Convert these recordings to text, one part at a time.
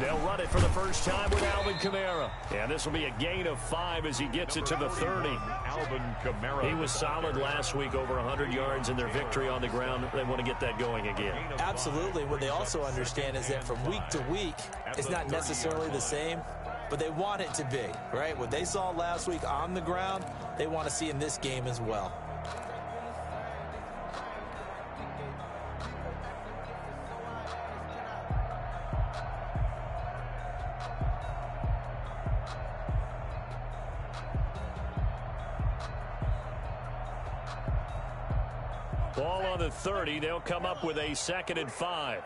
They'll run it for the first time with Alvin Kamara. And this will be a gain of 5 as he gets it to the 30. Alvin Kamara. He was solid last week, over 100 yards in their victory on the ground. They want to get that going again. Absolutely. What they also understand is that from week to week, it's not necessarily the same, but they want it to be, right? What they saw last week on the ground, they want to see in this game as well. Ball on the 30. They'll come up with a 2nd and 5.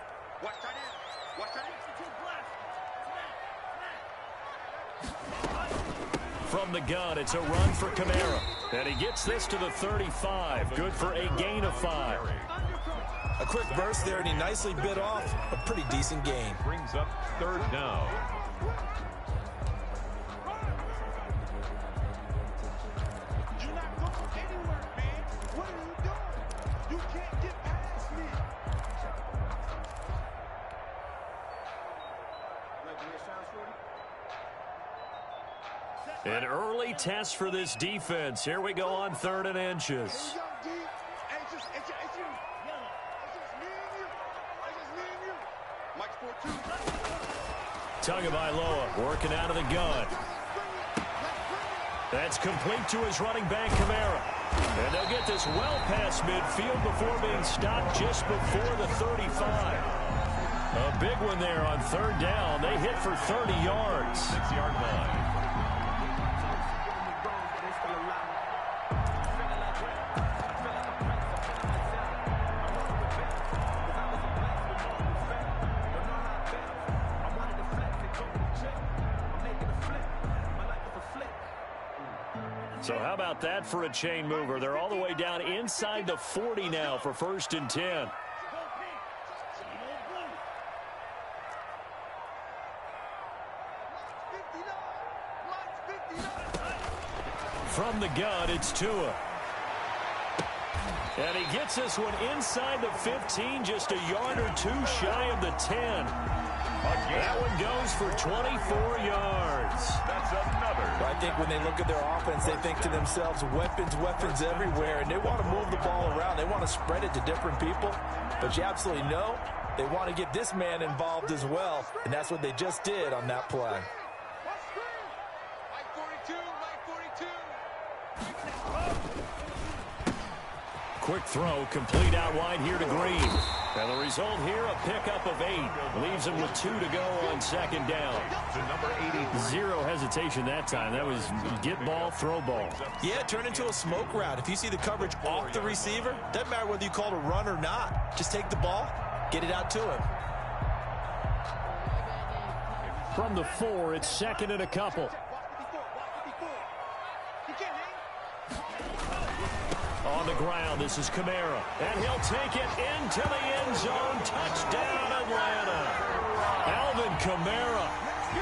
From the gun, it's a run for Kamara. And he gets this to the 35. Good for a gain of 5. A quick burst there, and he nicely bit off a pretty decent gain. Brings up 3rd down. An early test for this defense. Here we go on 3rd and inches. Tagovailoa working out of the gun. That's complete to his running back, Kamara. And they'll get this well past midfield before being stopped just before the 35. A big one there on 3rd down. They hit for 30 yards. 6-yard line. So how about that for a chain mover? They're all the way down inside the 40 now for 1st and 10. From the gun, it's Tua. And he gets this one inside the 15, just a yard or 2 shy of the 10. That one goes for 24 yards. That's another. I think when they look at their offense, they think to themselves, weapons everywhere, and they want to move the ball around. They want to spread it to different people. But you absolutely know they want to get this man involved as well, and that's what they just did on that play. Quick throw, complete out wide here to Green. And the result here, a pickup of 8. Leaves him with 2 to go on 2nd down. To number 80. Zero hesitation that time. That was get ball, throw ball. Yeah, turn into a smoke route. If you see the coverage off the receiver, doesn't matter whether you call it a run or not. Just take the ball, get it out to him. From the 4, it's 2nd and a couple. On the ground, this is Kamara. And he'll take it into the end zone. Touchdown, Atlanta. Alvin Kamara,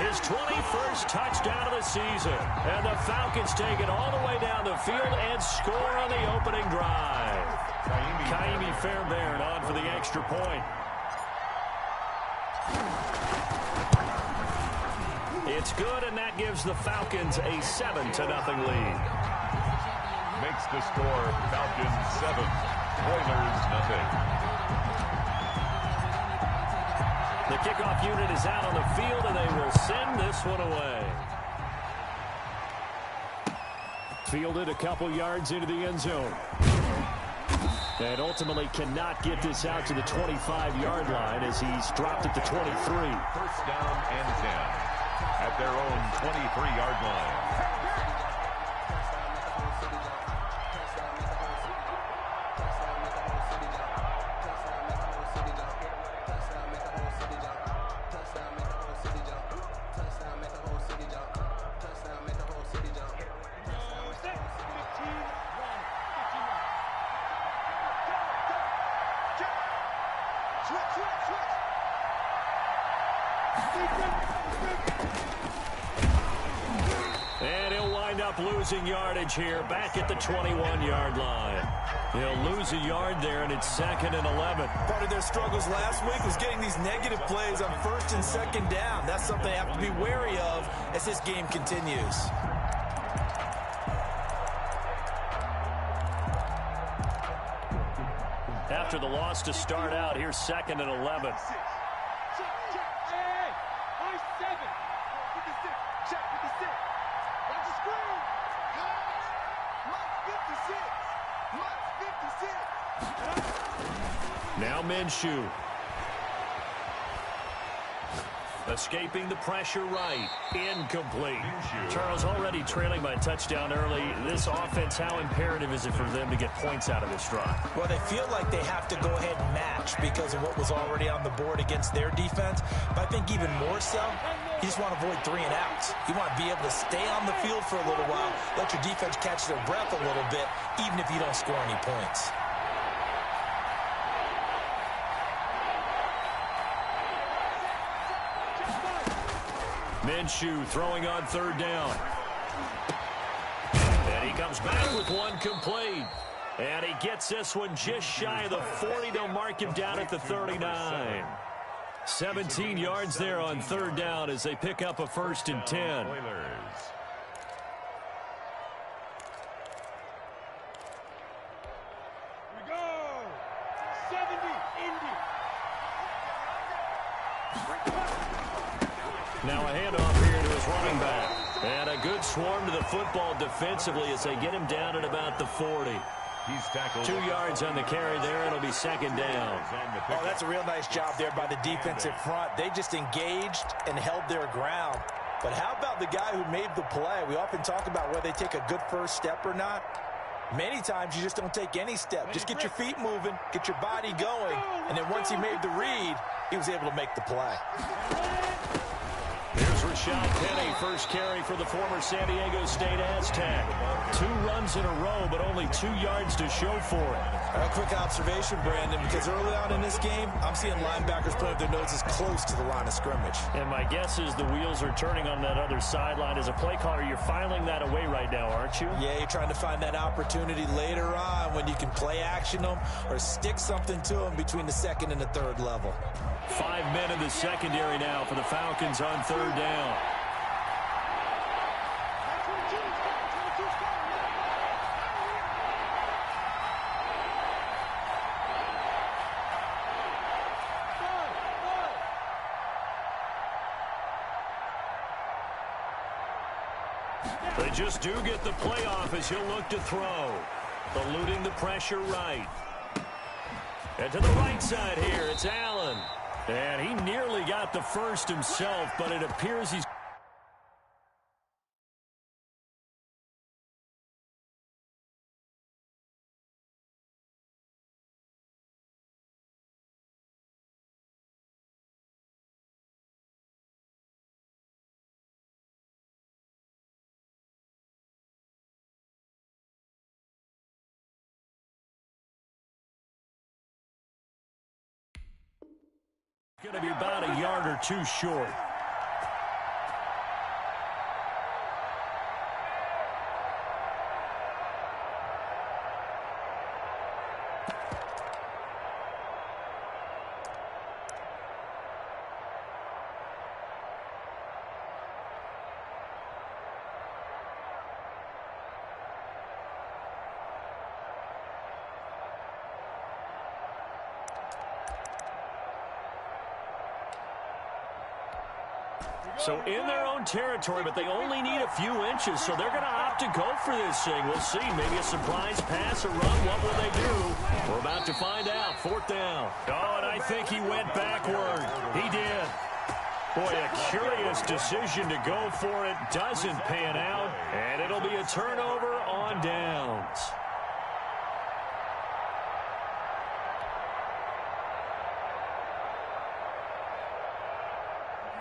his 21st touchdown of the season. And the Falcons take it all the way down the field and score on the opening drive. Kaimi Fairbairn on for the extra point. It's good, and that gives the Falcons a 7-0 lead. Makes the score Falcons 7, Oilers nothing. The kickoff unit is out on the field, and they will send this one away. Fielded a couple yards into the end zone. And ultimately cannot get this out to the 25-yard line as he's dropped at the 23. 1st down and 10 at their own 23-yard line. up losing yardage here, back at the 21-yard line. They'll lose a yard there, and it's 2nd and 11. Part of their struggles last week was getting these negative plays on 1st and 2nd down. That's something they have to be wary of as this game continues. After the loss to start out, here's 2nd and 11. Now Minshew. Escaping the pressure right. Incomplete. Charles, already trailing by a touchdown early. This offense, how imperative is it for them to get points out of this drive? Well, they feel like they have to go ahead and match because of what was already on the board against their defense. But I think even more so, you just want to avoid 3 and outs. You want to be able to stay on the field for a little while, let your defense catch their breath a little bit, even if you don't score any points. Minshew throwing on 3rd down. And he comes back with one complete. And he gets this one just shy of the 40. They'll mark him down at the 39. 17 yards there on 3rd down as they pick up a 1st and 10. Now a handoff here to his running back. And a good swarm to the football defensively as they get him down at about the 40. He's tackled 2 yards on the carry there. It'll be 2nd down. Oh, that's a real nice job there by the defensive front. They just engaged and held their ground. But how about the guy who made the play? We often talk about whether they take a good first step or not. Many times you just don't take any step. Just get your feet moving, get your body going, and then once he made the read, he was able to make the play. Here's Rashad Penny, first carry for the former San Diego State Aztec. 2 runs in a row, but only 2 yards to show for it. A quick observation, Brandon, because early on in this game, I'm seeing linebackers putting their noses close to the line of scrimmage. And my guess is the wheels are turning on that other sideline. As a play caller, you're filing that away right now, aren't you? Yeah, you're trying to find that opportunity later on when you can play action them or stick something to them between the 2nd and the 3rd level. 5 men in the secondary now for the Falcons on 3rd down. They just do get the playoff as he'll look to throw. Eluding the pressure right. And to the right side here, it's Allen. And he nearly got the first himself, but it appears he's... going to be about a yard or 2 short. So in their own territory, but they only need a few inches, so they're going to opt to go for this thing. We'll see. Maybe a surprise pass or run. What will they do? We're about to find out. 4th down. Oh, and I think he went backward. He did. Boy, a curious decision to go for it. Doesn't pan out, and it'll be a turnover on downs.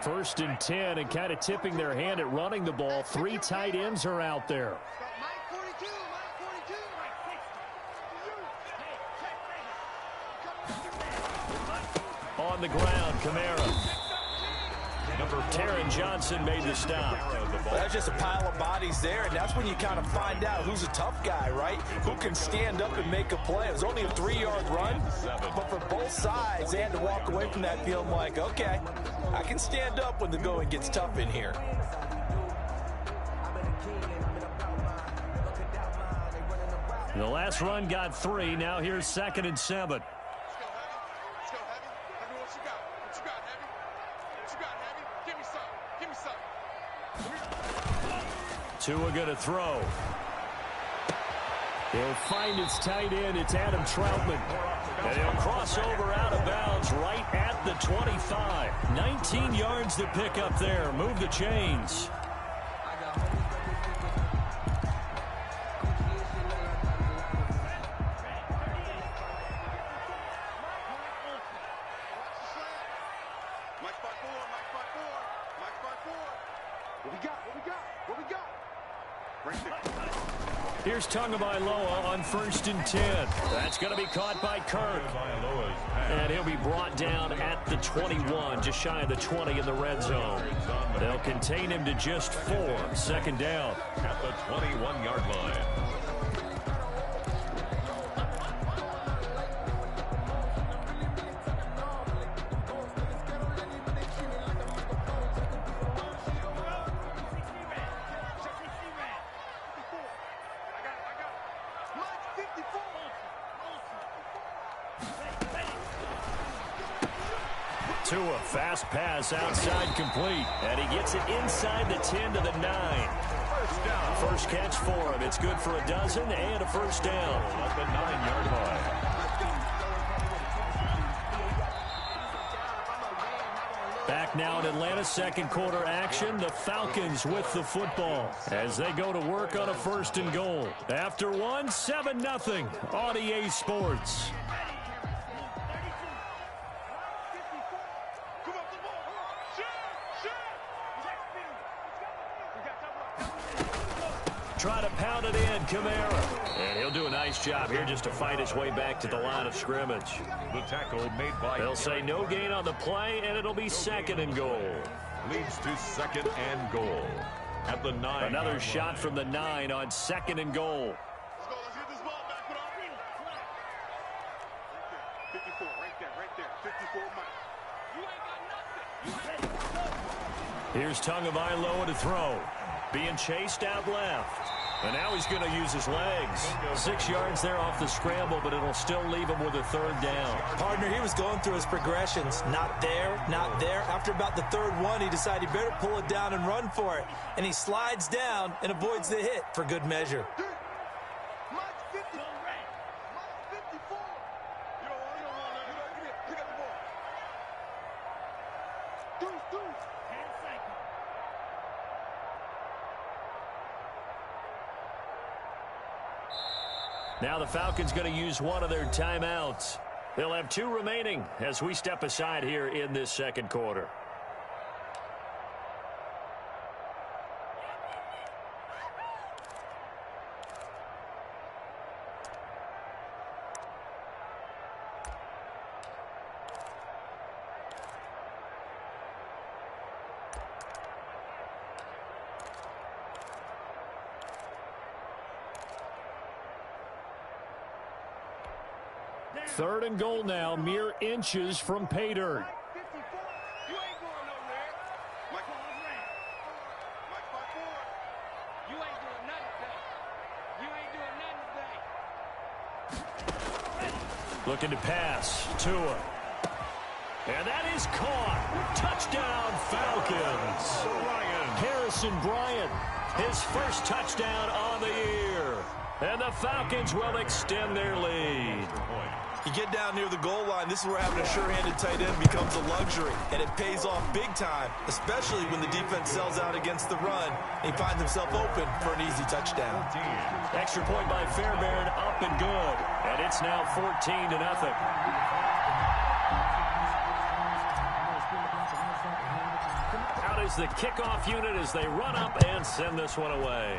First and 10, and kind of tipping their hand at running the ball. 3 tight ends are out there. On the ground, Kamara. Number Taron Johnson made the stop. Well, that's just a pile of bodies there, and that's when you kind of find out who's a tough guy, right? Who can stand up and make a play. It was only a 3-yard run, but for both sides, they had to walk away from that feeling like, okay, I can stand up when the going gets tough in here. The last run got 3. Now here's 2nd and 7. Tua going to throw. He'll find his tight end. It's Adam Troutman. And he'll cross over out of bounds right at the 25. 19 yards to pick up there. Move the chains. Here's Tagovailoa on 1st and 10. That's going to be caught by Kirk. And he'll be brought down at the 21, just shy of the 20 in the red zone. They'll contain him to just 4. 2nd down. At the 21-yard line. Tua, fast pass outside complete. And he gets it inside the 10 to the 9. First catch for him. It's good for a dozen and a first down. At the 9-yard line. Back now in Atlanta's second quarter action. The Falcons with the football as they go to work on a 1st and goal. After 1, 7-0 on EA Sports. Try to pound it in, Kamara. And he'll do a nice job here just to fight his way back to the line of scrimmage. The tackle made by... They'll say no gain on the play, and it'll be 2nd and goal. Leads to 2nd and goal. At the 9. Another shot from the 9 on 2nd and goal. Let's go. Let's get this ball back with our feet. 54, right there. 54 miles. You ain't got nothing. Here's Tagovailoa to throw. Being chased out left. And now he's going to use his legs. 6 yards there off the scramble, but it'll still leave him with a 3rd down. Partner, he was going through his progressions. Not there, not there. After about the 3rd one, he decided he better pull it down and run for it. And he slides down and avoids the hit for good measure. Now the Falcons going to use one of their timeouts. They'll have 2 remaining as we step aside here in this second quarter. Third and goal now, mere inches from pay dirt. You ain't going nowhere. Mike, Mike 5-4. You ain't doing nothing today. You ain't doing nothing today. Looking to pass. Tua. And that is caught. Touchdown, Falcons. Harrison Bryant, his first touchdown on the year. And the Falcons will extend their lead. You get down near the goal line, this is where having a sure-handed tight end becomes a luxury, and it pays off big time, especially when the defense sells out against the run, and he finds himself open for an easy touchdown. Extra point by Fairbairn, up and good, and it's now 14-0. Out is the kickoff unit as they run up and send this one away.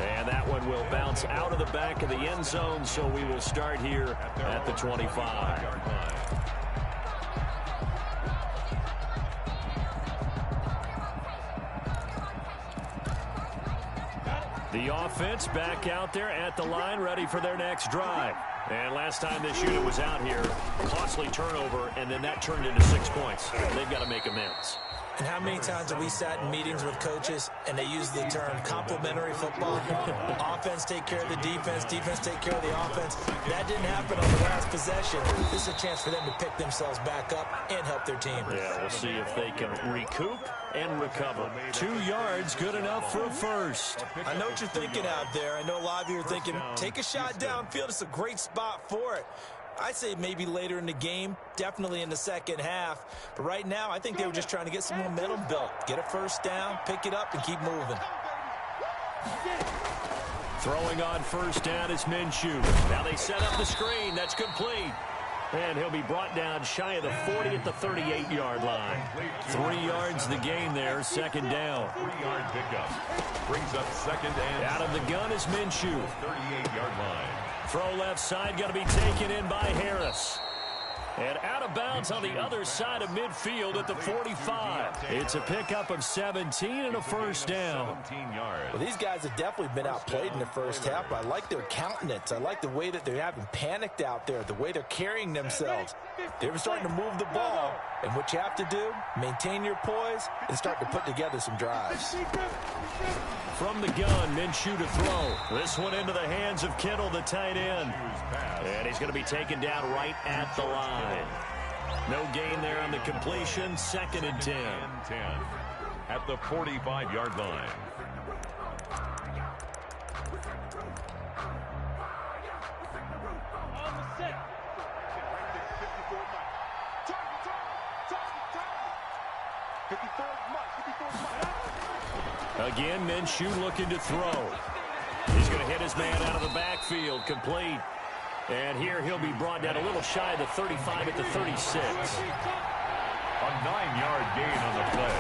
And that one will bounce out of the back of the end zone, so we will start here at the 25. The offense back out there at the line, ready for their next drive. And last time this unit was out here, costly turnover, and then that turned into 6 points. They've got to make amends. And how many times have we sat in meetings with coaches and they use the term complementary football? Offense take care of the defense, defense take care of the offense. That didn't happen on the last possession. This is a chance for them to pick themselves back up and help their team. Yeah, we'll see if they can recoup and recover. 2 yards, good enough for a first. I know what you're thinking out there. I know a lot of you are thinking, take a shot downfield. It's a great spot for it. I say maybe later in the game, definitely in the second half. But right now, I think they were just trying to get some momentum built. Get a first down, pick it up, and keep moving. Throwing on first down is Minshew. Now they set up the screen. That's complete. And he'll be brought down shy of the 40 at the 38-yard line. 3 yards the gain there, second down. 3-yard pickup. Brings up second and out of the gun is Minshew. 38-yard line. Throw left side, got to be taken in by Harris. And out of bounds on the other side of midfield at the 45. It's a pickup of 17 and a first down. 17 yards. Well, these guys have definitely been outplayed in the first half, but I like their countenance. I like the way that they haven't panicked out there, the way they're carrying themselves. They're starting to move the ball, and what you have to do, maintain your poise and start to put together some drives. From the gun, Minshew to throw. This one into the hands of Kittle, the tight end. And he's going to be taken down right at the line. No gain there on the completion. Second and 10. At the 45-yard line. Again, Minshew looking to throw. He's going to hit his man out of the backfield. Complete. And here he'll be brought down a little shy of the 35 at the 36. A 9-yard gain on the play.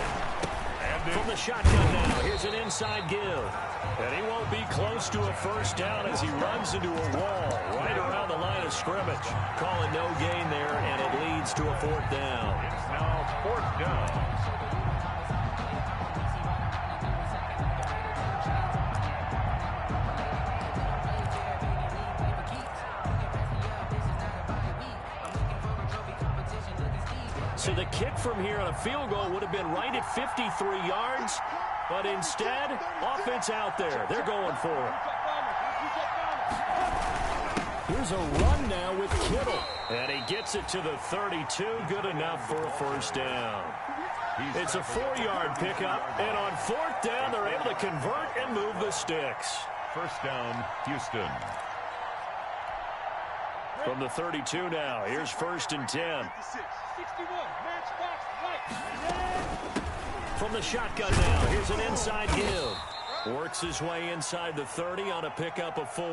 And from the shotgun now, here's an inside give. And he won't be close to a first down as he runs into a wall right around the line of scrimmage. Calling no gain there, and it leads to a fourth down. It's now fourth down. So the kick from here on a field goal would have been right at 53 yards, but instead, offense out there. They're going for it. Here's a run now with Kittle, and he gets it to the 32, good enough for a first down. It's a 4-yard pickup, and on fourth down, they're able to convert and move the sticks. First down, Houston. From the 32 now, here's first and 10. From the shotgun now, here's an inside give. Works his way inside the 30 on a pickup of 4.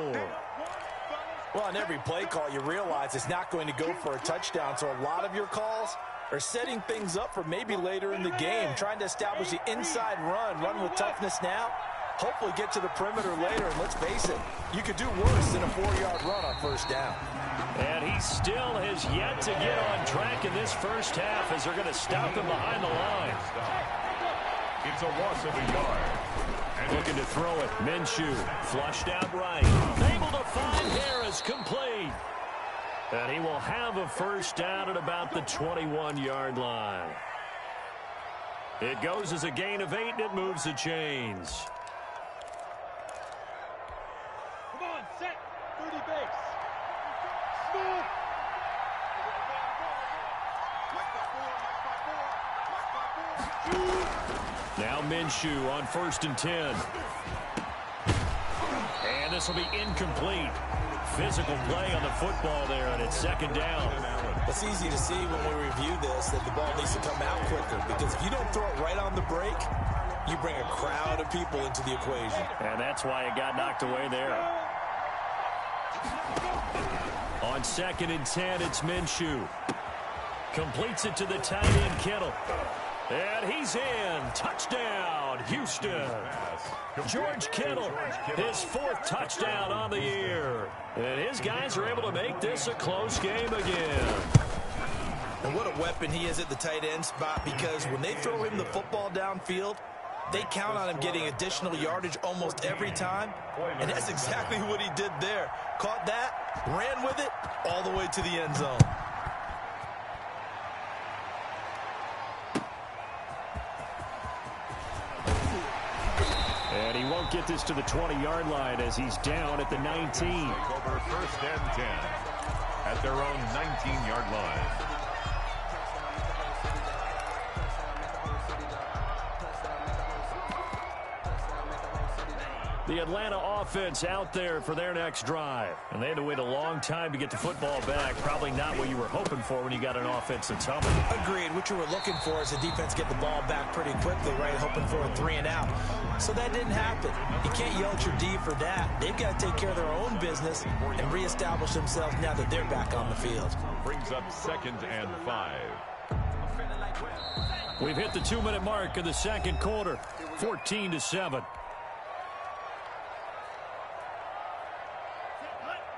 Well, on every play call, you realize it's not going to go for a touchdown, so a lot of your calls are setting things up for maybe later in the game, trying to establish the inside run with toughness now, hopefully get to the perimeter later, and let's face it, you could do worse than a 4-yard run on first down. And he still has yet to get on track in this first half as they're going to stop him behind the line. It's a loss of a yard. And looking to throw it. Minshew flushed out right. Able to find Harris, complete. And he will have a first down at about the 21-yard line. It goes as a gain of 8, and it moves the chains. Come on, set. 30 base. Smooth. Now Minshew on first and 10. And this will be incomplete. Physical play on the football there, and it's second down. It's easy to see when we review this that the ball needs to come out quicker, because if you don't throw it right on the break, you bring a crowd of people into the equation. And that's why it got knocked away there. On second and 10, it's Minshew. Completes it to the tight end, Kittle. And he's in. Touchdown, Houston. George Kittle, his 4th touchdown on the year. And his guys are able to make this a close game again. And what a weapon he is at the tight end spot, because when they throw him the football downfield, They count on him getting additional yardage almost every time, and that's exactly what he did there. Caught that, ran with it, all the way to the end zone. And he won't get this to the 20-yard line as he's down at the 19. Over 1st and 10 at their own 19-yard line. The Atlanta offense out there for their next drive. And they had to wait a long time to get the football back. Probably not what you were hoping for when you got an offense that's humming. Agreed. What you were looking for is the defense get the ball back pretty quickly, right? Hoping for a 3 and out. So that didn't happen. You can't yell at your D for that. They've got to take care of their own business and reestablish themselves now that they're back on the field. Brings up 2nd and 5. We've hit the 2-minute mark of the second quarter. 14-7.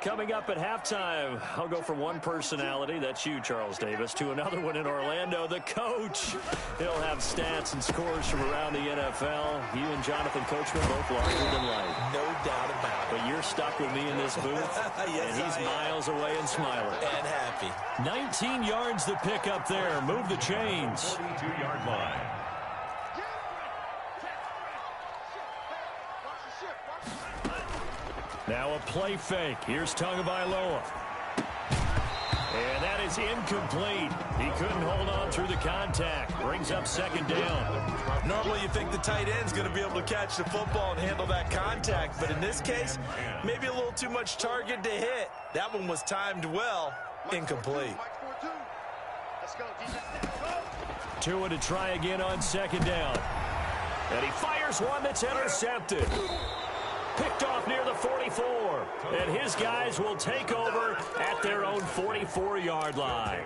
Coming up at halftime, I'll go from one personality, that's you, Charles Davis, to another one in Orlando, the coach. He'll have stats and scores from around the NFL. You and Jonathan Coachman both larger than life. No doubt about it. But you're stuck with me in this booth, yes, and he's miles away and smiling. And happy. 19 yards the pick up there. Move the chains. 42-yard line. Now a play fake. Here's Tagovailoa. And that is incomplete. He couldn't hold on through the contact. Brings up 2nd down. Normally you think the tight end's going to be able to catch the football and handle that contact. But in this case, maybe a little too much target to hit. That one was timed well. Incomplete. Tua to try again on 2nd down. And he fires one that's intercepted. Picked off near the 44. And his guys will take over at their own 44-yard line.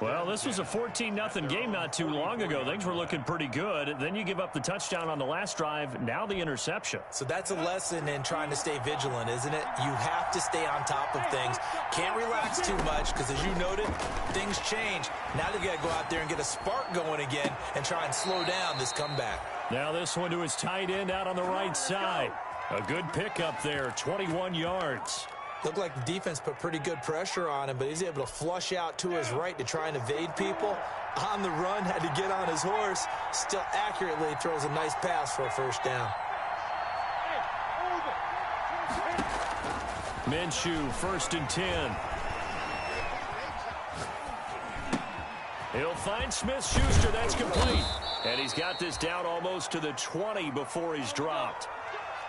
Well, this was a 14-0 game not too long ago. Things were looking pretty good. Then you give up the touchdown on the last drive. Now the interception. So that's a lesson in trying to stay vigilant, isn't it? You have to stay on top of things. Can't relax too much because, as you noted, things change. Now they've got to go out there and get a spark going again and try and slow down this comeback. Now this one to his tight end out on the right side. A good pickup there, 21 yards. Looked like the defense put pretty good pressure on him, but he's able to flush out to his right to try and evade people. On the run, had to get on his horse. Still accurately throws a nice pass for a 1st down. Minshew, 1st and 10. He'll find Smith-Schuster. That's complete. And he's got this down almost to the 20 before he's dropped.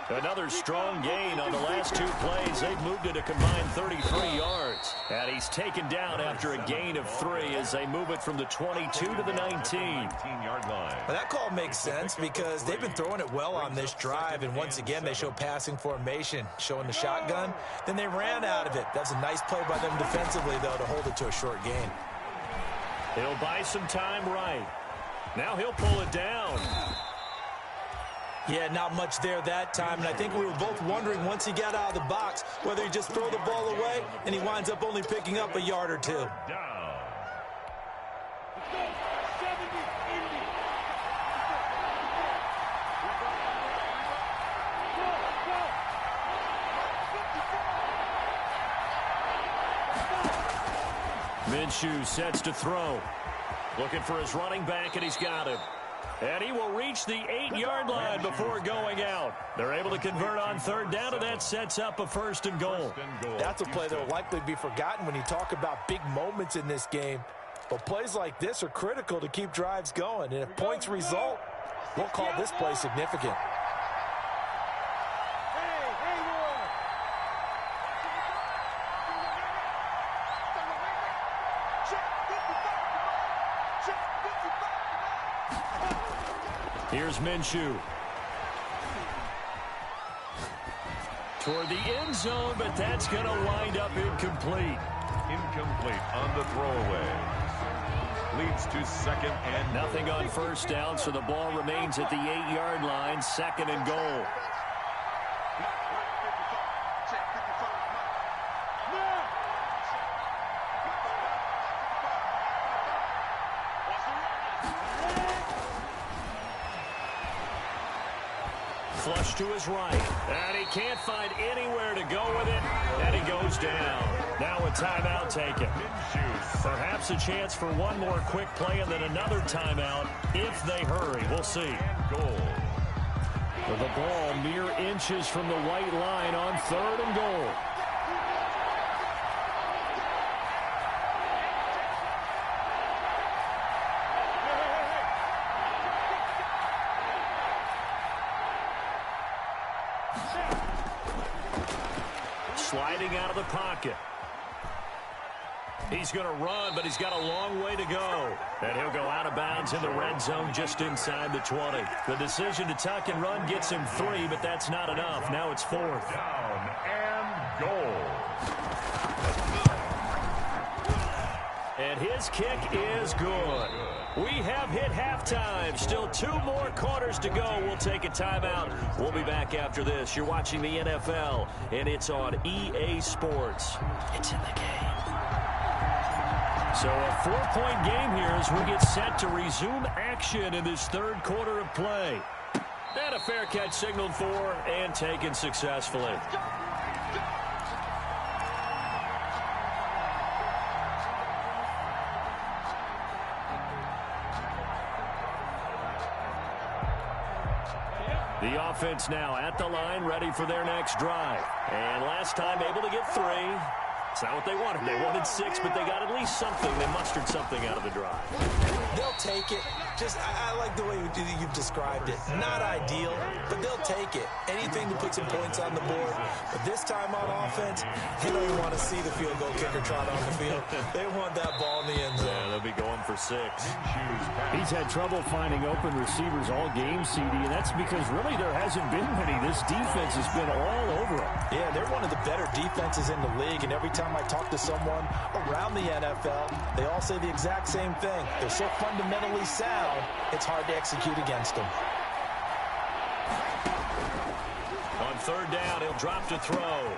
Another strong gain on the last 2 plays. They've moved it a combined 33 yards. And he's taken down after a gain of 3 as they move it from the 22 to the 19-yard line. Well, that call makes sense because they've been throwing it well on this drive. And once again, they show passing formation, showing the shotgun. Then they ran out of it. That's a nice play by them defensively, though, to hold it to a short gain. He'll buy some time right. Now he'll pull it down. Yeah, not much there that time, and I think we were both wondering once he got out of the box whether he'd just throw the ball away, and he winds up only picking up a yard or 2. Down. Minshew sets to throw. Looking for his running back, and he's got him. And he will reach the 8-yard line before going out. They're able to convert on 3rd down, and that sets up a 1st and goal. That's a play that will likely be forgotten when you talk about big moments in this game. But plays like this are critical to keep drives going. And if points result, we'll call this play significant. Here's Minshew. Toward the end zone, but that's going to wind up incomplete. Incomplete on the throwaway. Leads to 2nd and nothing on 1st down, so the ball remains at the 8-yard line, 2nd and goal. flush to his right. And he can't find anywhere to go with it. And he goes down. Now a timeout taken. Perhaps a chance for one more quick play and then another timeout if they hurry. We'll see. Goal. With the ball mere inches from the white line on 3rd and goal. Sliding out of the pocket. He's going to run, but he's got a long way to go. And he'll go out of bounds in the red zone just inside the 20. The decision to tuck and run gets him 3, but that's not enough. Now it's 4th. Down and goal. And his kick is good. We have hit halftime. Still 2 more quarters to go. We'll take a timeout. We'll be back after this. You're watching the NFL, and it's on EA Sports. It's in the game. So a 4-point game here as we get set to resume action in this 3rd quarter of play. And a fair catch signaled for and taken successfully. The offense now at the line, ready for their next drive. And last time able to get 3. It's not what they wanted. They wanted 6, but they got at least something. They mustered something out of the drive. They'll take it. I like the way you've described it. Not ideal, but they'll take it. Anything to put some points on the board. But this time on offense, they don't even want to see the field goal kicker trot on the field. They want that ball in the end zone. Yeah, they'll be going for 6. He's had trouble finding open receivers all game, CD, and that's because really there hasn't been many. This defense has been all over them. Yeah, they're one of the better defenses in the league, and every time I talk to someone around the NFL, they all say the exact same thing. They're so fundamentally sound, it's hard to execute against them. On 3rd down, he'll drop to throw.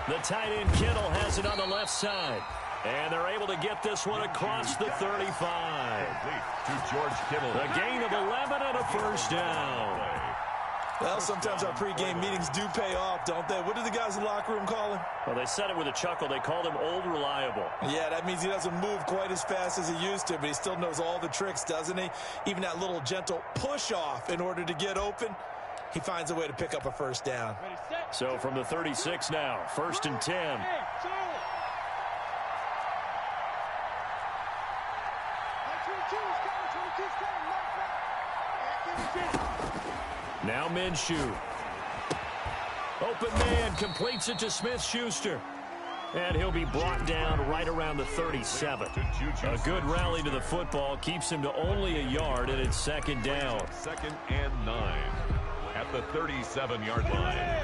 The tight end Kittle has it on the left side. And they're able to get this one across the 35. To George Kittle. A gain of 11 and a 1st down. Well, sometimes our pregame meetings do pay off, don't they? What do the guys in the locker room call him? Well, they said it with a chuckle. They called him Old Reliable. Yeah, that means he doesn't move quite as fast as he used to, but he still knows all the tricks, doesn't he? Even that little gentle push-off in order to get open, he finds a way to pick up a 1st down. So from the 36 now, 1st and 10. Now Minshew. Open man, completes it to Smith-Schuster. And he'll be brought down right around the 37. A good rally to the football keeps him to only a yard, and it's 2nd down. 2nd and 9 at the 37-yard line.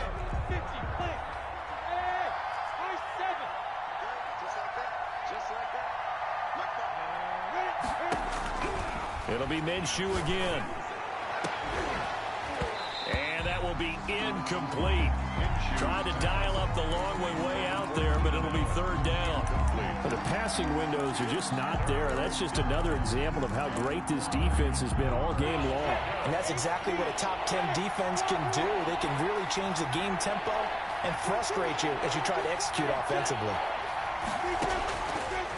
It'll be Minshew again. And that will be incomplete. Tried to dial up the long way out there, but it'll be 3rd down. The passing windows are just not there. That's just another example of how great this defense has been all game long. And that's exactly what a top 10 defense can do. They can really change the game tempo and frustrate you as you try to execute offensively.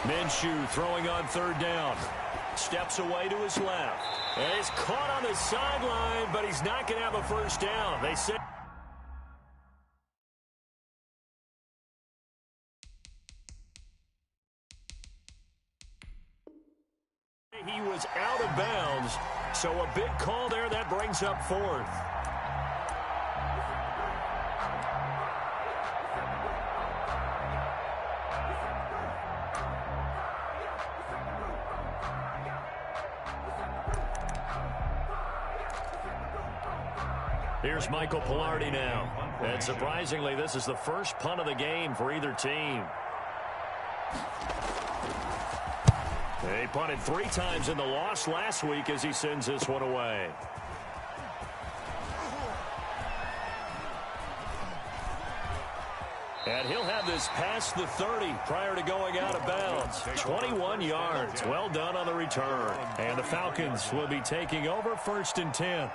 Minshew throwing on 3rd down. Steps away to his left. And he's caught on the sideline, but he's not going to have a 1st down. They said he was out of bounds. So a big call there. That brings up 4th. Here's Michael Pilardi now. And surprisingly, this is the first punt of the game for either team. They punted 3 times in the loss last week as he sends this one away. And he'll have this past the 30 prior to going out of bounds. 21 yards. Well done on the return. And the Falcons will be taking over 1st and 10.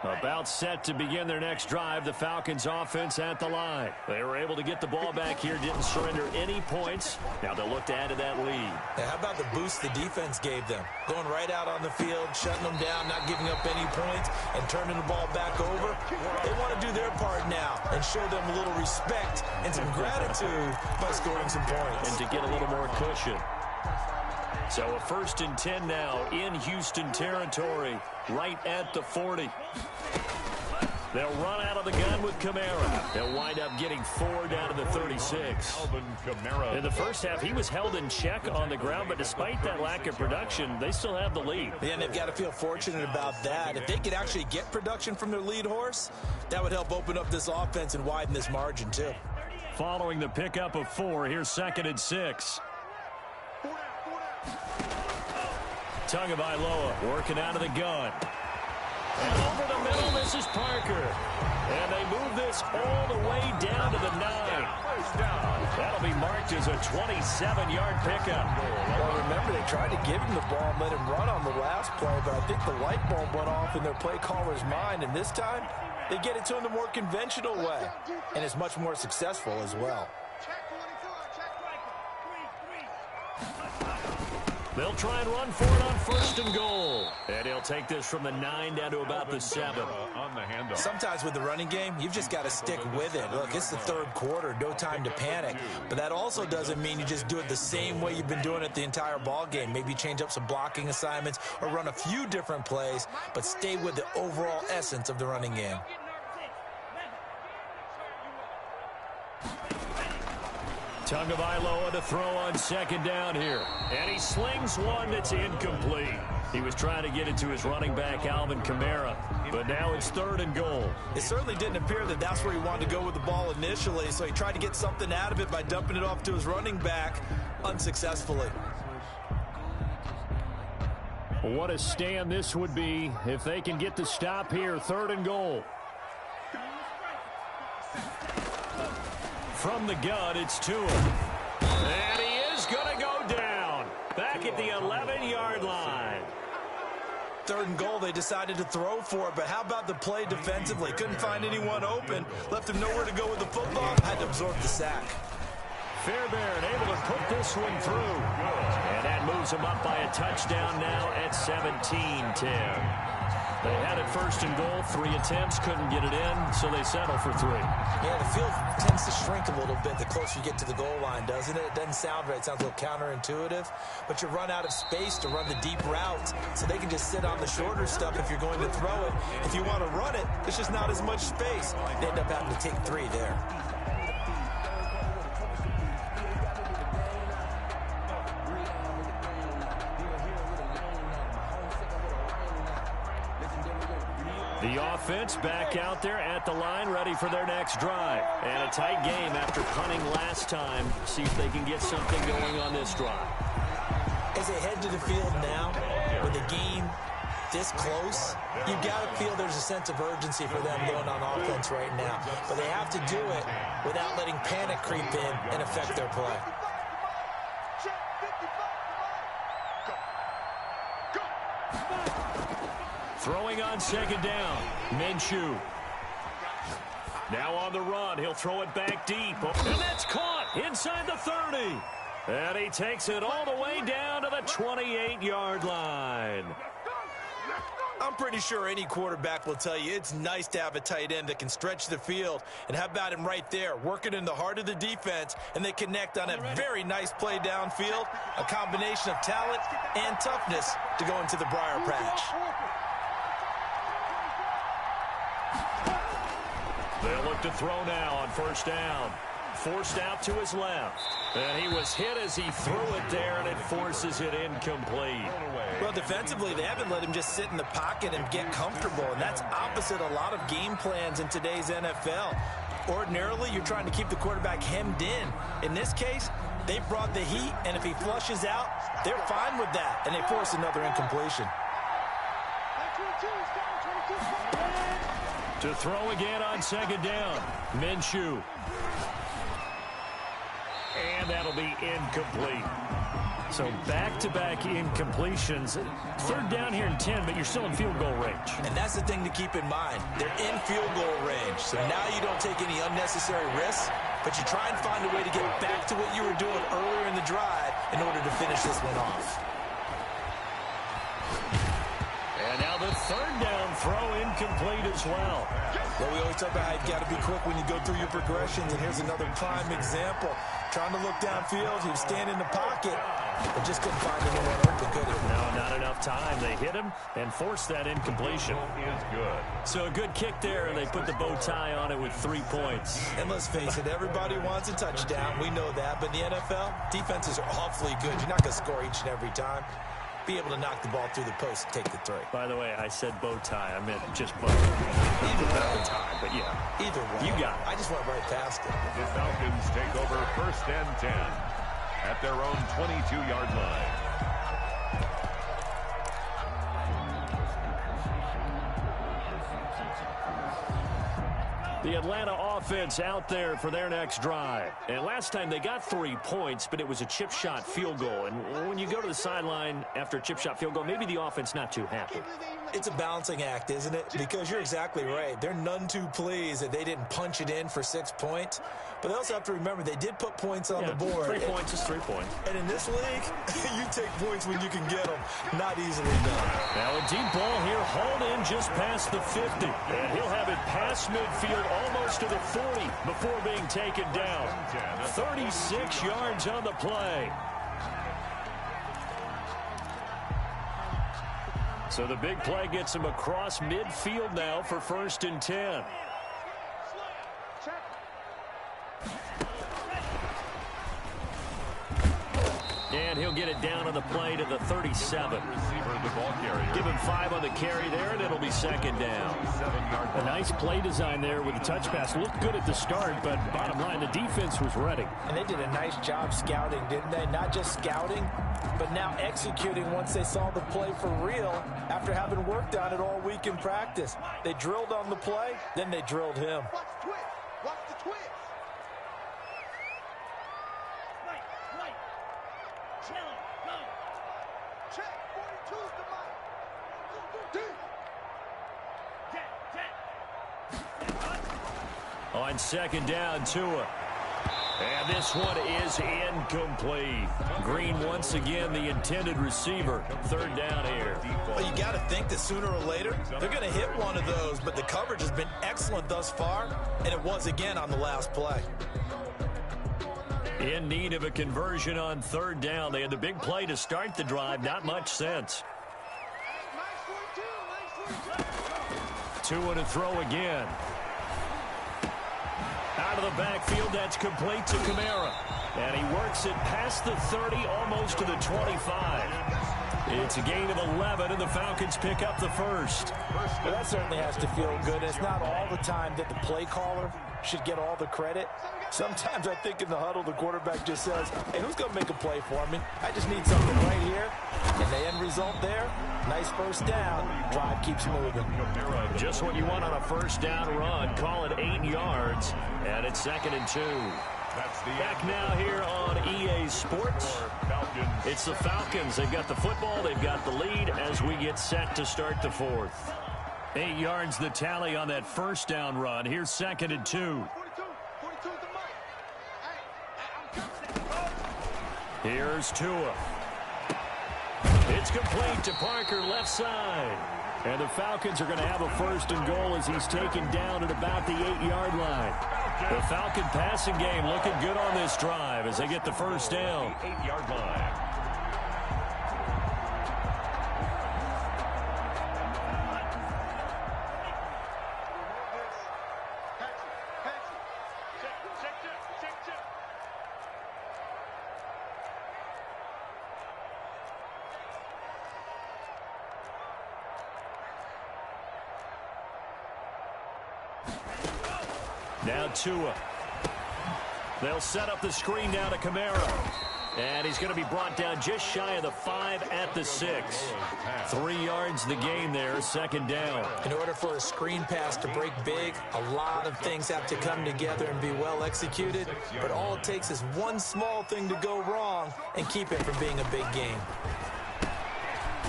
About set to begin their next drive, the Falcons offense at the line. They were able to get the ball back here, didn't surrender any points. Now they'll look to add to that lead. How about the boost the defense gave them? Going right out on the field, shutting them down, not giving up any points, and turning the ball back over. They want to do their part now and show them a little respect and some gratitude by scoring some points. And to get a little more cushion. So a 1st and 10 now in Houston territory, right at the 40. They'll run out of the gun with Kamara. They'll wind up getting 4 down to the 36. Alvin Kamara. In the first half, he was held in check on the ground, but despite that lack of production, they still have the lead. Yeah, and they've got to feel fortunate about that. If they could actually get production from their lead horse, that would help open up this offense and widen this margin too. Following the pickup of 4, here's 2nd and 6. Tagovailoa working out of the gun. And over the middle, this is Parker. And they move this all the way down to the 9. That'll be marked as a 27-yard pickup. Well, remember, they tried to give him the ball and let him run on the last play, but I think the light bulb went off in their play caller's mind, and this time they get it to him the more conventional way, and it's much more successful as well. They'll try and run for it on 1st and goal. And he'll take this from the 9 down to about the 7. On the handoff. Sometimes with the running game, you've just got to stick with it. Look, it's the 3rd quarter, no time to panic. But that also doesn't mean you just do it the same way you've been doing it the entire ball game. Maybe change up some blocking assignments or run a few different plays, but stay with the overall essence of the running game. Tagovailoa to throw on 2nd down here. And he slings one that's incomplete. He was trying to get it to his running back, Alvin Kamara. But now it's 3rd and goal. It certainly didn't appear that that's where he wanted to go with the ball initially, so he tried to get something out of it by dumping it off to his running back unsuccessfully. What a stand this would be if they can get the stop here. 3rd and goal. From the gun, it's to him. And he is going to go down. Back at the 11-yard line. 3rd and goal, they decided to throw for it, but how about the play defensively? Couldn't find anyone open, left him nowhere to go with the football, had to absorb the sack. Fairbairn able to put this one through. And that moves him up by a touchdown now at 17-10. They had it 1st and goal, 3 attempts, couldn't get it in, so they settle for 3. Yeah, the field tends to shrink a little bit the closer you get to the goal line, doesn't it? It doesn't sound right. It sounds a little counterintuitive, but you run out of space to run the deep routes, so they can just sit on the shorter stuff if you're going to throw it. If you want to run it, there's just not as much space. They end up having to take 3 there. The offense back out there at the line, ready for their next drive. And a tight game after punting last time. See if they can get something going on this drive. As they head to the field now, with the game this close, you've got to feel there's a sense of urgency for them going on offense right now. But they have to do it without letting panic creep in and affect their play. Throwing on 2nd down, Minshew. Now on the run, he'll throw it back deep. And that's caught inside the 30. And he takes it all the way down to the 28-yard line. I'm pretty sure any quarterback will tell you it's nice to have a tight end that can stretch the field. And how about him right there, working in the heart of the defense, and they connect on a very nice play downfield, a combination of talent and toughness to go into the briar patch. They'll look to throw now on 1st down. Forced out to his left. And he was hit as he threw it there, and it forces it incomplete. Well, defensively, they haven't let him just sit in the pocket and get comfortable, and that's opposite a lot of game plans in today's NFL. Ordinarily, you're trying to keep the quarterback hemmed in. In this case, they brought the heat, and if he flushes out, they're fine with that, and they force another incompletion. To throw again on 2nd down, Minshew. And that'll be incomplete. So back-to-back incompletions. Third down here in 10, but you're still in field goal range. And that's the thing to keep in mind. They're in field goal range. So now you don't take any unnecessary risks, but you try and find a way to get back to what you were doing earlier in the drive in order to finish this one off. And now the third down throw incomplete as well. Well, we always talk about how you've got to be quick when you go through your progressions, and here's another prime example. Trying to look downfield, he was standing in the pocket, but just couldn't find anyone open, could he? No, not enough time. They hit him and forced that incompletion. Is good. So a good kick there, and they put the bow tie on it with 3 points. And let's face it, everybody wants a touchdown. We know that, but in the NFL, defenses are awfully good. You're not going to score each and every time. Be able to knock the ball through the post and take the three. By the way, I said bow tie. I meant just bow. Either tie, but yeah. Either way. You got it. I just went right past it. The Falcons take over 1st and 10 at their own 22-yard line. The Atlanta offense out there for their next drive. And last time they got 3 points, but it was a chip shot field goal. And when you go to the sideline after a chip shot field goal, maybe the offense not too happy. It's a balancing act, isn't it? Because you're exactly right. They're none too pleased that they didn't punch it in for 6 points. But they also have to remember they did put points on the board. 3 points is 3 points. And in this league, you take points when you can get them. Not easily done. Now a deep ball here, hauled in just past the 50. And he'll have it past midfield almost to the 40 before being taken down. 36 yards on the play. So the big play gets him across midfield now for 1st and 10. And he'll get it down on the play to the 37. Give him 5 on the carry there, and it'll be 2nd down. A nice play design there with the touch pass. Looked good at the start, but bottom line, the defense was ready. And they did a nice job scouting, didn't they? Not just scouting, but now executing once they saw the play for real after having worked on it all week in practice. They drilled on the play, then they drilled him. Watch the twist. Watch the twist. Right. Chill. Go. Check. 42's the mic. On 2nd down, Tua. And this one is incomplete. Green once again the intended receiver. 3rd down here. Well, you got to think that sooner or later they're going to hit one of those, but the coverage has been excellent thus far, and it was again on the last play. In need of a conversion on 3rd down. They had the big play to start the drive. Not much sense. Tua to throw again. Out of the backfield, that's complete to Kamara. And he works it past the 30, almost to the 25. It's a gain of 11, and the Falcons pick up the 1st. Well, that certainly has to feel good. It's not all the time that the play caller should get all the credit. Sometimes I think in the huddle, the quarterback just says, hey, who's going to make a play for me? I just need something right here. And the end result there, nice 1st down. Drive keeps moving. Just what you want on a 1st down run. Call it 8 yards, and it's 2nd and 2. Back now here on EA Sports. It's the Falcons. They've got the football. They've got the lead as we get set to start the 4th. 8 yards the tally on that 1st down run. Here's 2nd and 2. Here's Tua. It's complete to Parker, left side. And the Falcons are going to have a 1st and goal as he's taken down at about the 8-yard line. The Falcon passing game looking good on this drive as they get the 1st down. 8-yard line. Now Tua. They'll set up the screen down to Kamara. And he's going to be brought down just shy of the 5 at the 6. 3 yards the gain there, second down. In order for a screen pass to break big, a lot of things have to come together and be well executed. But all it takes is one small thing to go wrong and keep it from being a big game.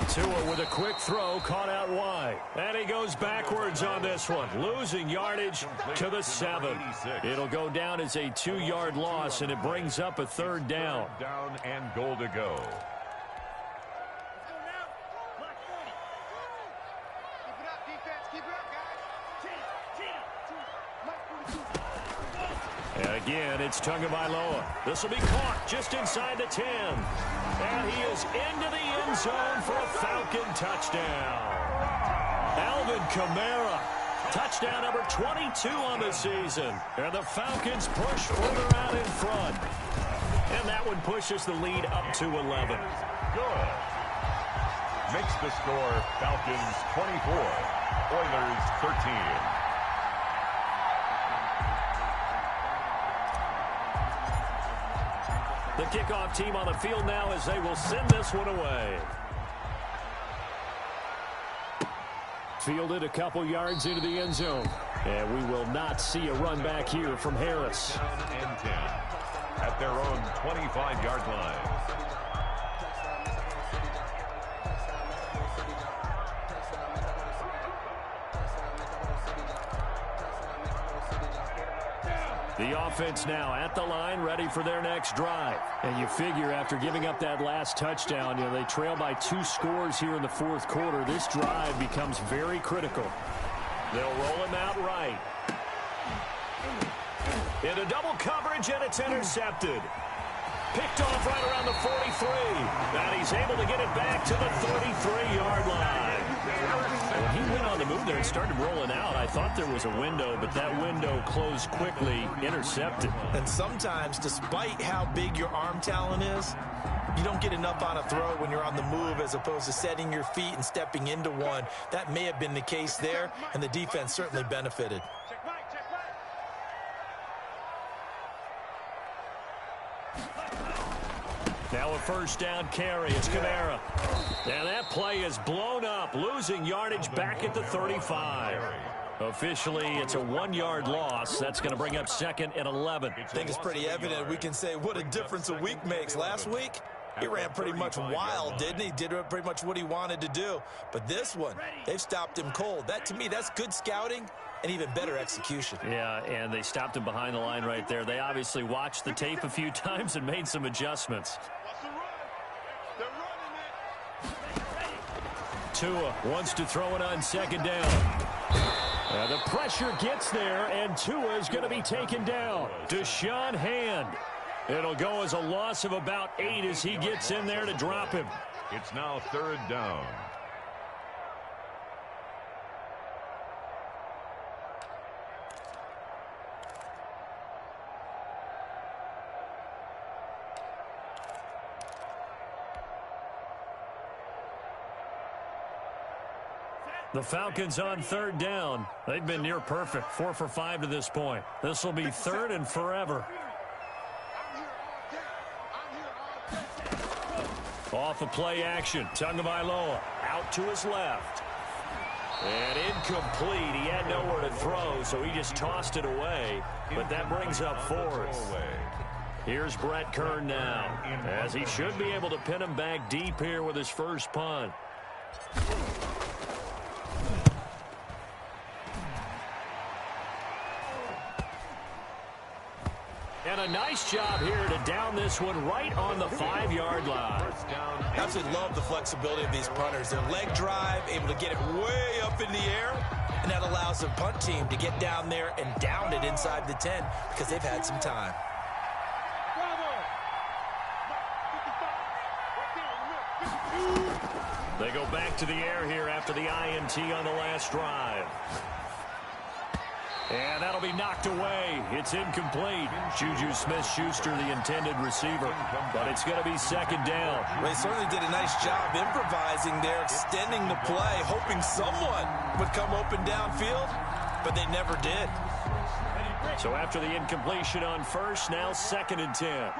Tua with a quick throw, caught out wide. And he goes backwards on this one, losing yardage to the 7. It'll go down as a 2-yard loss, and it brings up a third down. Down and goal to go. And again, it's Tagovailoa. This will be caught just inside the 10. And he is into the end zone for a Falcon touchdown. Alvin Kamara, touchdown number 22 on the season. And the Falcons push further out in front. And that one pushes the lead up to 11. Good. Makes the score Falcons 24, Oilers 13. The kickoff team on the field now as they will send this one away. Fielded a couple yards into the end zone. And we will not see a run back here from Harris. Down and 10 at their own 25-yard line. The offense now at the line, ready for their next drive. And you figure after giving up that last touchdown, they trail by 2 scores here in the fourth quarter. This drive becomes very critical. They'll roll him out right. Into double coverage, and it's intercepted. Picked off right around the 43. And he's able to get it back to the 33-yard line. When he went on the move there and started rolling out, I thought there was a window, but that window closed quickly, intercepted. And sometimes, despite how big your arm talent is, you don't get enough on a throw when you're on the move as opposed to setting your feet and stepping into one. That may have been the case there, and the defense certainly benefited. Now a first down carry. It's Kamara. And that play is blown up, losing yardage back at the 35. Officially, it's a 1-yard loss. That's going to bring up second and 11. I think it's pretty evident. We can say what a difference a week makes. Last week, he ran pretty much wild, didn't he? Did pretty much what he wanted to do. But this one, they've stopped him cold. That, to me, that's good scouting and even better execution. Yeah, and they stopped him behind the line right there. They obviously watched the tape a few times and made some adjustments. Tua wants to throw it on second down. The pressure gets there, and Tua is going to be taken down. Deshaun Hand. It'll go as a loss of about 8 as he gets in there to drop him. It's now third down. The Falcons on third down. They've been near perfect, 4 for 5 to this point. This will be third and forever. Off of play action, Tagovailoa out to his left. And incomplete. He had nowhere to throw, so he just tossed it away. But that brings up fourth. Here's Brett Kern now, as he should be able to pin him back deep here with his first punt. And a nice job here to down this one right on the 5-yard line. I absolutely love the flexibility of these punters. Their leg drive, able to get it way up in the air, and that allows the punt team to get down there and down it inside the 10 because they've had some time. They go back to the air here after the INT on the last drive. And that'll be knocked away. It's incomplete. Juju Smith-Schuster, the intended receiver. But it's going to be second down. They certainly did a nice job improvising there, extending the play, hoping someone would come open downfield, but they never did. So after the incompletion on first, now 2nd and 10.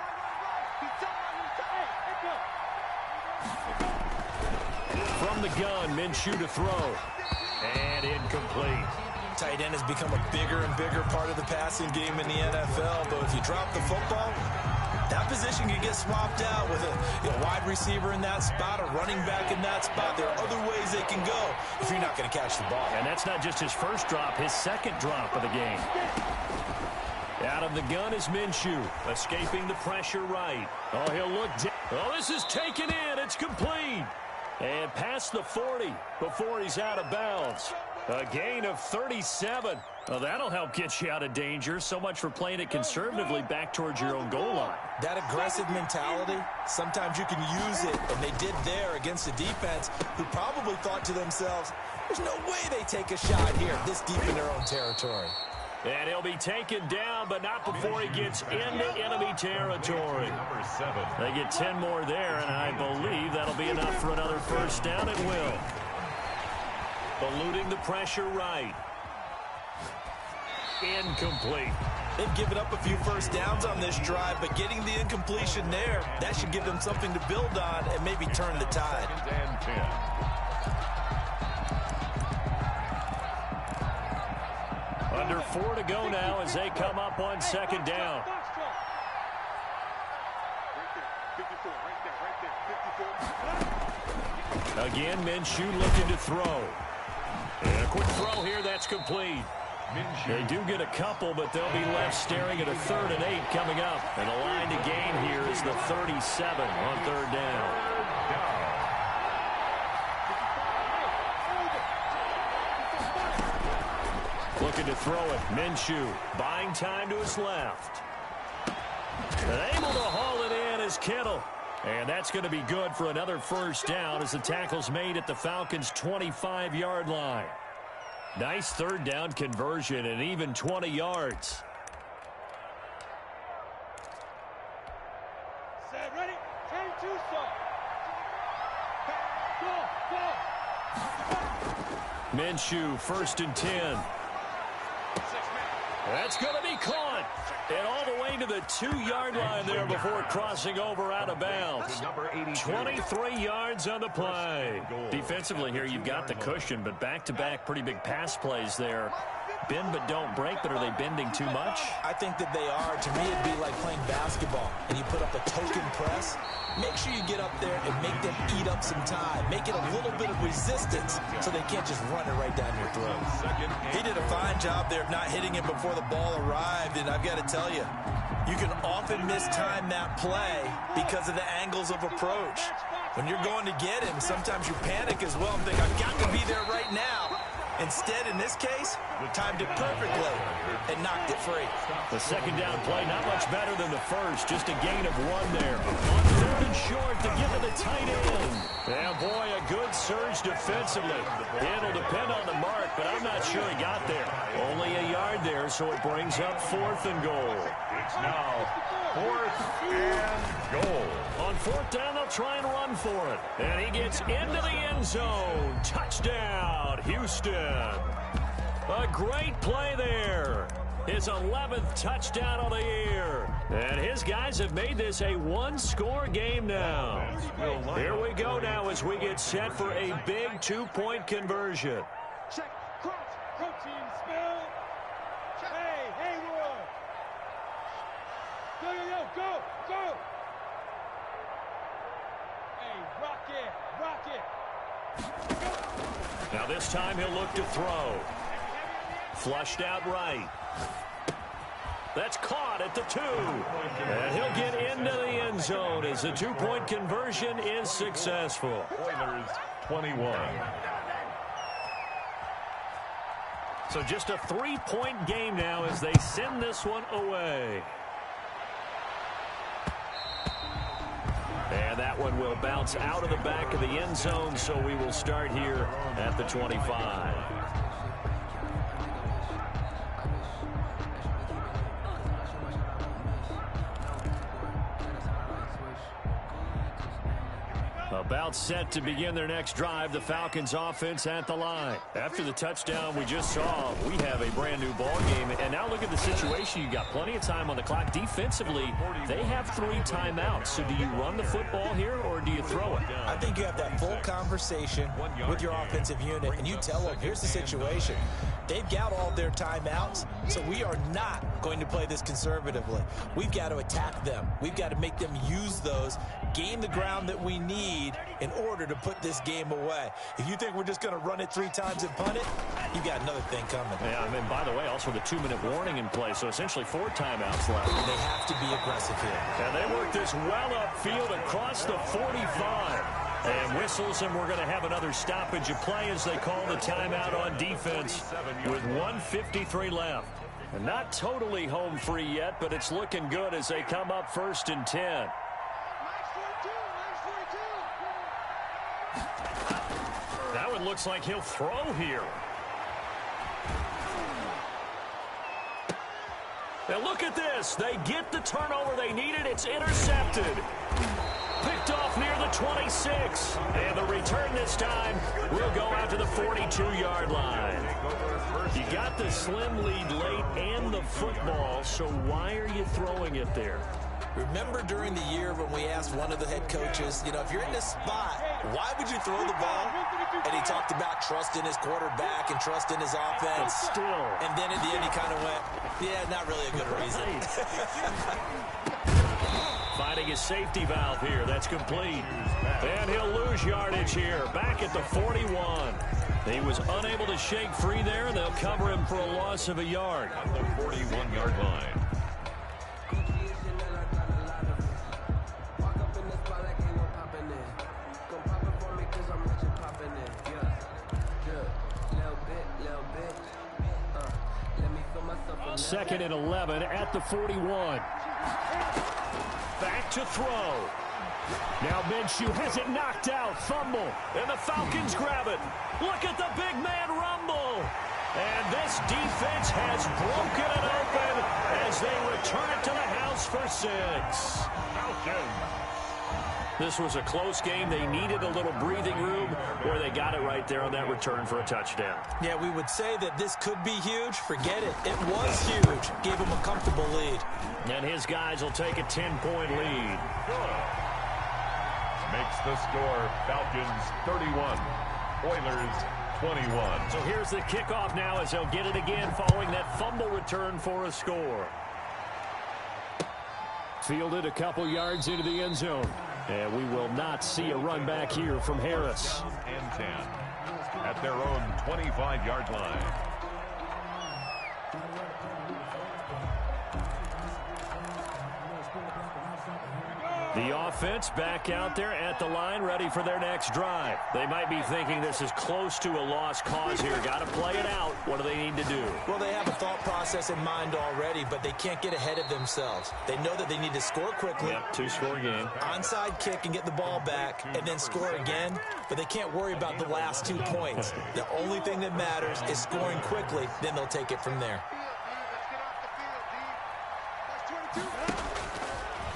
From the gun, Minshew to throw. And incomplete. Tight end has become a bigger and bigger part of the passing game in the NFL, but if you drop the football, that position can get swapped out with a wide receiver in that spot, a running back in that spot. There are other ways they can go if you're not going to catch the ball. And that's not just his first drop, his 2nd drop of the game. Out of the gun is Minshew, escaping the pressure right. Oh, he'll look down. Oh, this is taken in. It's complete. And past the 40 before he's out of bounds. A gain of 37. Well, that'll help get you out of danger. So much for playing it conservatively back towards your own goal line. That aggressive mentality, sometimes you can use it, and they did there against a defense who probably thought to themselves, there's no way they take a shot here this deep in their own territory. And he'll be taken down, but not before he gets into enemy territory. Number 7. They get 10 more there, and I believe that'll be enough for another first down. It will. Eluding the pressure right. Incomplete. They've given up a few first downs on this drive, but getting the incompletion there, that should give them something to build on and maybe turn the tide. 2nd and 10. Under 4 to go now as they come up on 2nd down. Again, Minshew looking to throw. And a quick throw here, that's complete. They do get a couple, but they'll be left staring at a 3rd and 8 coming up. And the line to gain here is the 37 on 3rd down. Looking to throw it. Minshew buying time to his left. And able to haul it in is Kittle. And that's going to be good for another first down as the tackle's made at the Falcons' 25-yard line. Nice 3rd down conversion and even 20 yards. Set, ready, 10-2 start. Go. Minshew, 1st and 10. That's going to be caught. And all the way to the 2-yard line there before crossing over out of bounds. 23 yards on the play. Defensively here, you've got the cushion, but back-to-back pretty big pass plays there. Bend but don't break, but are they bending too much? I think that they are. To me, it'd be like playing basketball, and you put up a token press. Make sure you get up there and make them eat up some time. Make it a little bit of resistance so they can't just run it right down your throat. He did a fine job there of not hitting it before the ball arrived, and I've got to tell you, you can often mistime that play because of the angles of approach. When you're going to get him, sometimes you panic as well and think, I've got to be there right now. Instead, in this case, timed it perfectly and knocked it free. The 2nd down play, not much better than the first. Just a gain of 1 there. On 3rd and short to give it the tight end. Yeah, boy, a good surge defensively. It'll depend on the mark, but I'm not sure he got there. Only a yard there, so it brings up 4th and goal. It's now 4th and goal. On 4th down, they'll try and run for it. And he gets into the end zone. Touchdown, Houston. A great play there. His 11th touchdown on the year. And his guys have made this a 1-score game now. Here we go now as we get set for a big 2-point conversion. Check, crouch, protein spill. Hey, Haywood. Go. Hey, rock it. Now this time he'll look to throw. Flushed out right. That's caught at the 2. And he'll get into the end zone as the 2-point conversion is successful. Oilers 21. So just a 3-point game now as they send this one away. And that one will bounce out of the back of the end zone, so we will start here at the 25. About set to begin their next drive, the Falcons offense at the line. After the touchdown we just saw, we have a brand new ball game. And now look at the situation. You got plenty of time on the clock. Defensively, they have 3 timeouts. So do you run the football here or do you throw it? I think you have that full conversation with your offensive unit, and you tell them, here's the situation. They've got all their timeouts, so we are not going to play this conservatively. We've got to attack them. We've got to make them use those, gain the ground that we need in order to put this game away. If you think we're just going to run it 3 times and punt it, you've got another thing coming. Yeah, I mean, by the way, also the 2-minute warning in play, so essentially 4 timeouts left. They have to be aggressive here. And they work this well upfield across the 45. And whistles, and we're going to have another stoppage of play as they call the timeout on defense with 1:53 left. And not totally home free yet, but it's looking good as they come up 1st and 10. Now it looks like he'll throw here. And look at this. They get the turnover they needed. It's intercepted. Picked off near the 26. And the return this time will go out to the 42-yard line. You got the slim lead late and the football, so why are you throwing it there? Remember during the year when we asked one of the head coaches, you know, if you're in this spot, why would you throw the ball? And he talked about trust in his quarterback and trust in his offense. But still. And then at the end he kind of went, yeah, not really a good reason. Finding his safety valve here. That's complete. And he'll lose yardage here. Back at the 41. He was unable to shake free there, and they'll cover him for a loss of a yard. At the 41-yard line. Second and 11 at the 41. Back to throw. Now Minshew has it knocked out. Fumble. And the Falcons grab it. Look at the big man rumble. And this defense has broken it open as they return it to the house for 6. Falcons. This was a close game. They needed a little breathing room, or they got it right there on that return for a touchdown. Yeah, we would say that this could be huge. Forget it. It was huge. Gave him a comfortable lead. And his guys will take a 10-point lead. Good. Makes the score Falcons 31, Oilers 21. So here's the kickoff now as they'll get it again following that fumble return for a score. Fielded a couple yards into the end zone. And we will not see a run back here from Harris. And 10 at their own 25-yard line. The offense back out there at the line, ready for their next drive. They might be thinking this is close to a lost cause here. Got to play it out. What do they need to do? Well, they have a thought process in mind already, but they can't get ahead of themselves. They know that they need to score quickly. Yep, 2-score game. Onside kick and get the ball back and then score again, but they can't worry about the last 2 points. The only thing that matters is scoring quickly, then they'll take it from there.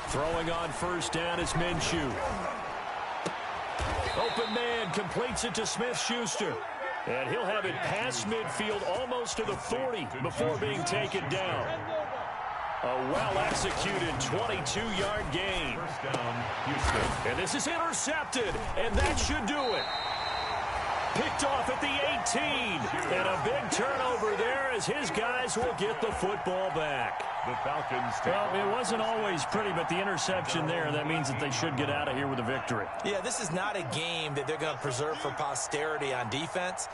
Throwing on first down is Minshew. Open man completes it to Smith-Schuster. And he'll have it past midfield almost to the 40 before being taken down. A well-executed 22-yard gain. First down, Houston. And this is intercepted, and that should do it. Picked off at the 18. And a big turnover there as his guys will get the football back. The Falcons take Well, it wasn't always pretty, but the interception there, that means that they should get out of here with a victory. Yeah, this is not a game that they're going to preserve for posterity on defense,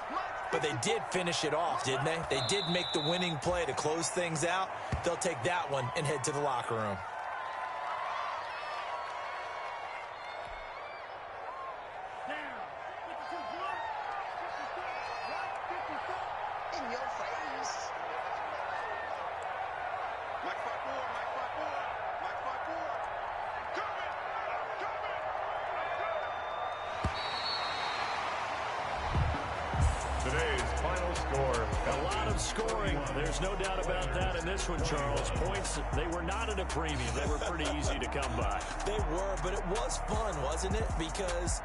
but they did finish it off, didn't they? They did make the winning play to close things out. They'll take that one and head to the locker room. Today's final score. A lot of scoring. There's no doubt about that in this one, Charles. Points, they were not at a premium. They were pretty easy to come by. They They were, but it was fun, wasn't it? Because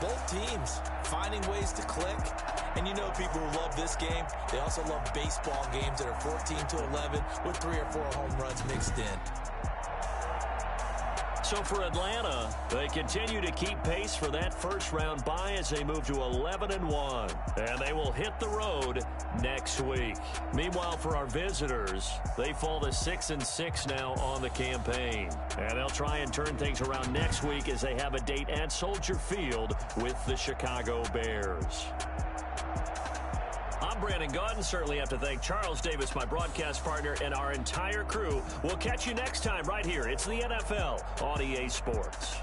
both teams finding ways to click. And you know people who love this game, they also love baseball games that are 14-11 with 3 or 4 home runs mixed in. So for Atlanta, they continue to keep pace for that first-round bye as they move to 11-1. And they will hit the road next week. Meanwhile, for our visitors, they fall to 6-6 now on the campaign. And they'll try and turn things around next week as they have a date at Soldier Field with the Chicago Bears. I'm Brandon Gaudin. Certainly have to thank Charles Davis, my broadcast partner, and our entire crew. We'll catch you next time right here. It's the NFL on EA Sports.